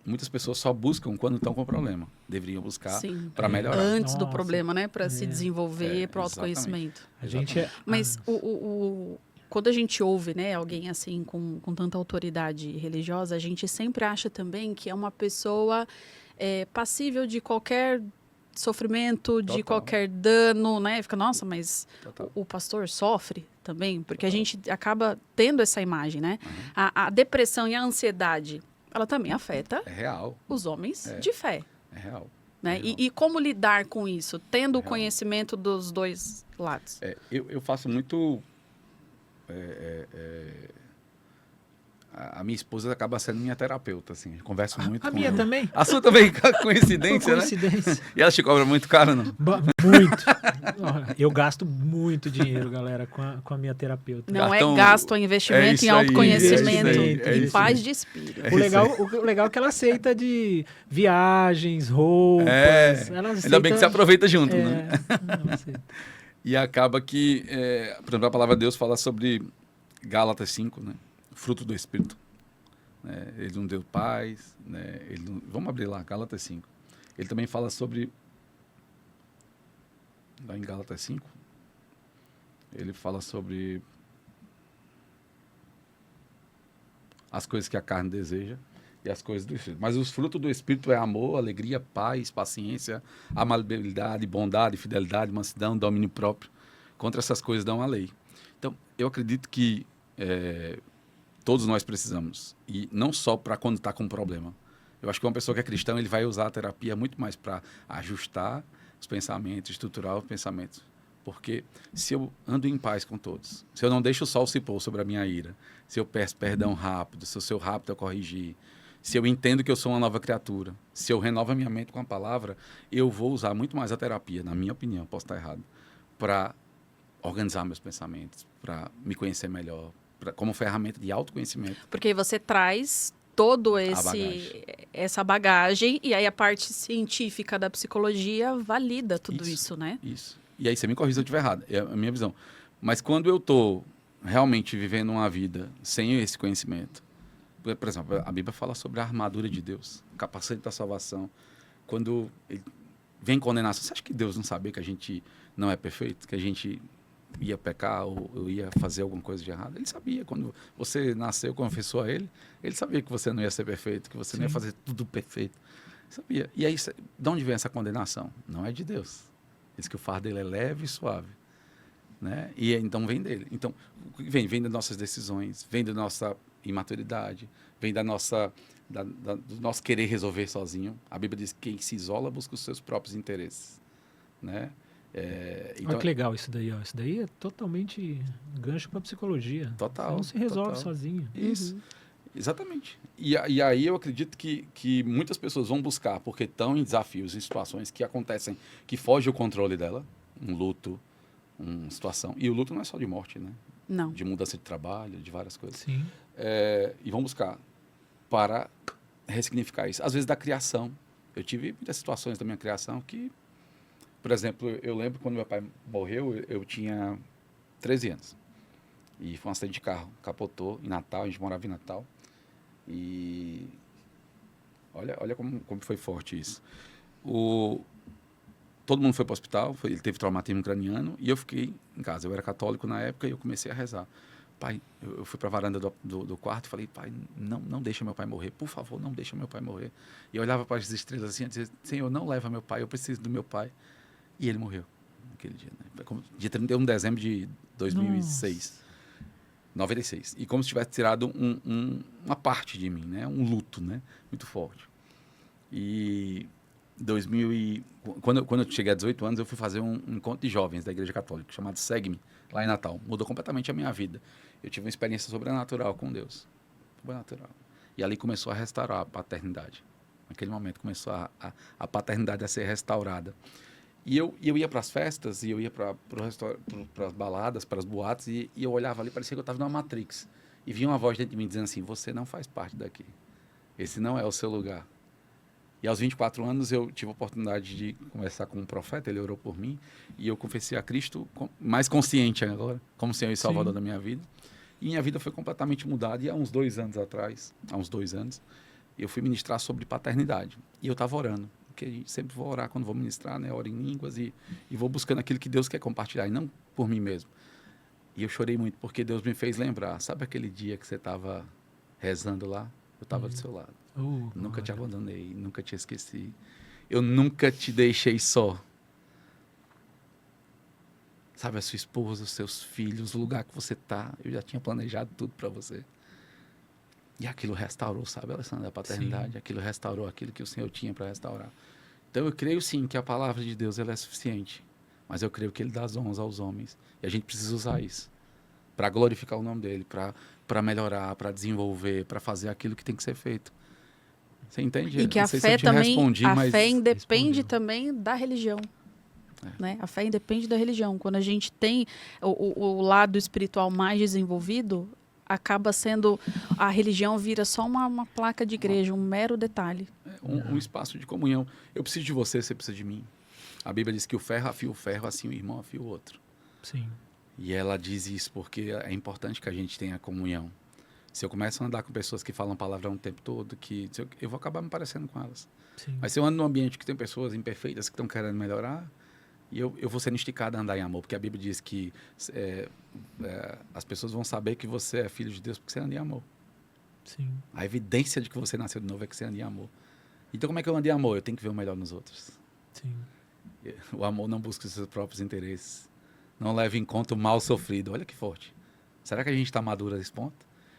muitas pessoas só buscam quando estão com problema. Deveriam buscar Sim. para melhorar. Antes do Nossa. problema, né? Para se desenvolver, para o exatamente. autoconhecimento. A gente é... Mas quando a gente ouve, né, alguém assim com tanta autoridade religiosa, a gente sempre acha também que é uma pessoa passível de qualquer sofrimento, de Total. qualquer dano, né? Fica, nossa, mas Total. o pastor sofre também? Porque a Total. gente acaba tendo essa imagem, né? A depressão e a ansiedade, ela também afeta É real. os homens de fé. É real. Né? É real. E como lidar com isso, tendo o Real. conhecimento dos dois lados? Eu faço muito... A minha esposa acaba sendo minha terapeuta, assim. Eu converso muito A com minha ela. também. A sua também, coincidência, né? Coincidência. E ela te cobra muito caro, não? Muito. Eu gasto muito dinheiro, galera, com a minha terapeuta. Não Cartão- é gasto, é investimento isso em aí, autoconhecimento, é isso aí. em paz de espírito. O legal é que ela aceita de viagens, roupas. Ela aceita, Ainda bem que você aproveita junto, né? Ela aceita. E acaba que, por exemplo, a palavra de Deus fala sobre Gálatas 5, né? Fruto do Espírito. Né? Ele não deu paz. Né? Vamos abrir lá, Gálatas 5. Ele também fala sobre... Lá em Gálatas 5, ele fala sobre as coisas que a carne deseja e as coisas do Espírito. Mas os frutos do Espírito é amor, alegria, paz, paciência, amabilidade, bondade, fidelidade, mansidão, domínio próprio. Contra essas coisas dão a lei. Então, eu acredito que todos nós precisamos. E não só para quando está com um problema. Eu acho que uma pessoa que é cristã, ele vai usar a terapia muito mais para ajustar os pensamentos, estruturar os pensamentos. Porque se eu ando em paz com todos, se eu não deixo o sol se pôr sobre a minha ira, se eu peço perdão rápido, se eu sou rápido a corrigir, se eu entendo que eu sou uma nova criatura, se eu renovo a minha mente com a palavra, eu vou usar muito mais a terapia, na minha opinião, posso estar errado, para organizar meus pensamentos, para me conhecer melhor, como ferramenta de autoconhecimento. Porque aí você traz todo bagagem. essa bagagem e aí a parte científica da psicologia valida tudo isso, né? Isso. E aí você me corrija se eu estiver errado, é a minha visão. Mas quando eu estou realmente vivendo uma vida sem esse conhecimento, por exemplo, a Bíblia fala sobre a armadura de Deus, o capacete da salvação. Quando vem condenação, você acha que Deus não sabia que a gente não é perfeito, que a gente ia pecar ou ia fazer alguma coisa de errado? Ele sabia. Quando você nasceu, confessou a ele sabia que você não ia ser perfeito, que você não ia fazer tudo perfeito. Sabia. E aí, de onde vem essa condenação? Não é de Deus. Diz que o fardo dele é leve e suave. Né? E então vem dele. Então, vem das nossas decisões, vem da nossa imaturidade, vem do nosso querer resolver sozinho. A Bíblia diz que quem se isola busca os seus próprios interesses. Né? Então, Olha que legal isso daí, ó. Isso daí é totalmente gancho para psicologia. Total. Você não se resolve total. sozinho. Isso. Exatamente. E aí eu acredito que muitas pessoas vão buscar, porque estão em desafios, em situações que acontecem, que fogem o controle dela, um luto, uma situação. E o luto não é só de morte, né? Não. De mudança de trabalho, de várias coisas. Sim. E vão buscar para ressignificar isso. Às vezes da criação. Eu tive muitas situações da minha criação que, por exemplo, eu lembro quando meu pai morreu, eu tinha 13 anos. E foi um acidente de carro, capotou em Natal, a gente morava em Natal. E olha como foi forte isso. Todo mundo foi para o hospital, ele teve traumatismo craniano e eu fiquei em casa. Eu era católico na época e eu comecei a rezar. Pai, eu fui para a varanda do quarto e falei, pai, não deixa meu pai morrer, por favor, não deixa meu pai morrer. E eu olhava para as estrelas assim e dizia, Senhor, não leva meu pai, eu preciso do meu pai. E ele morreu naquele dia. Né? Dia 31 de dezembro de 2006. 96. E como se tivesse tirado uma parte de mim, né? Um luto, né? Muito forte. E quando eu cheguei a 18 anos, eu fui fazer um encontro de jovens da Igreja Católica, chamado Segue-me, lá em Natal. Mudou completamente a minha vida. Eu tive uma experiência sobrenatural com Deus. Sobrenatural. E ali começou a restaurar a paternidade. Naquele momento começou a paternidade a ser restaurada. E eu ia para as festas, e eu ia para as baladas, para as boates, e eu olhava ali, parecia que eu estava numa Matrix. E vinha uma voz dentro de mim dizendo assim, você não faz parte daqui. Esse não é o seu lugar. E aos 24 anos eu tive a oportunidade de conversar com um profeta, ele orou por mim, e eu confessei a Cristo mais consciente agora, como Senhor e Salvador da minha vida. E minha vida foi completamente mudada. E há uns 2 anos atrás, E eu fui ministrar sobre paternidade. E eu estava orando. Porque a gente sempre vou orar quando vou ministrar, né? Oro em línguas e vou buscando aquilo que Deus quer compartilhar, e não por mim mesmo. E eu chorei muito, porque Deus me fez lembrar. Sabe aquele dia que você estava rezando lá? Eu estava do seu lado. Nunca te abandonei, nunca te esqueci. Eu nunca te deixei só. Sabe, a sua esposa, os seus filhos, o lugar que você está. Eu já tinha planejado tudo para você. E aquilo restaurou, sabe, Alessandra, a paternidade. Sim. Aquilo restaurou aquilo que o Senhor tinha para restaurar. Então, eu creio, sim, que a palavra de Deus ela é suficiente. Mas eu creio que Ele dá as honras aos homens. E a gente precisa usar isso para glorificar o nome dEle, para melhorar, para desenvolver, para fazer aquilo que tem que ser feito. Você entende? E que a fé também, a fé independe também da religião. Né? A fé independe da religião. Quando a gente tem o lado espiritual mais desenvolvido, acaba sendo, a religião vira só uma placa de igreja, um mero detalhe. Um espaço de comunhão. Eu preciso de você, você precisa de mim. A Bíblia diz que o ferro afia o ferro, assim o irmão afia o outro. Sim. E ela diz isso porque é importante que a gente tenha comunhão. Se eu começo a andar com pessoas que falam palavrão o tempo todo, eu vou acabar me parecendo com elas. Sim. Mas se eu ando num ambiente que tem pessoas imperfeitas que estão querendo melhorar, e eu vou sendo esticado a andar em amor, porque a Bíblia diz que as pessoas vão saber que você é filho de Deus porque você anda em amor. Sim. A evidência de que você nasceu de novo é que você anda em amor. Então, como é que eu ando em amor? Eu tenho que ver o melhor nos outros. Sim. O amor não busca os seus próprios interesses. Não leva em conta o mal sofrido. Olha que forte. Será que a gente está maduro a esse ponto?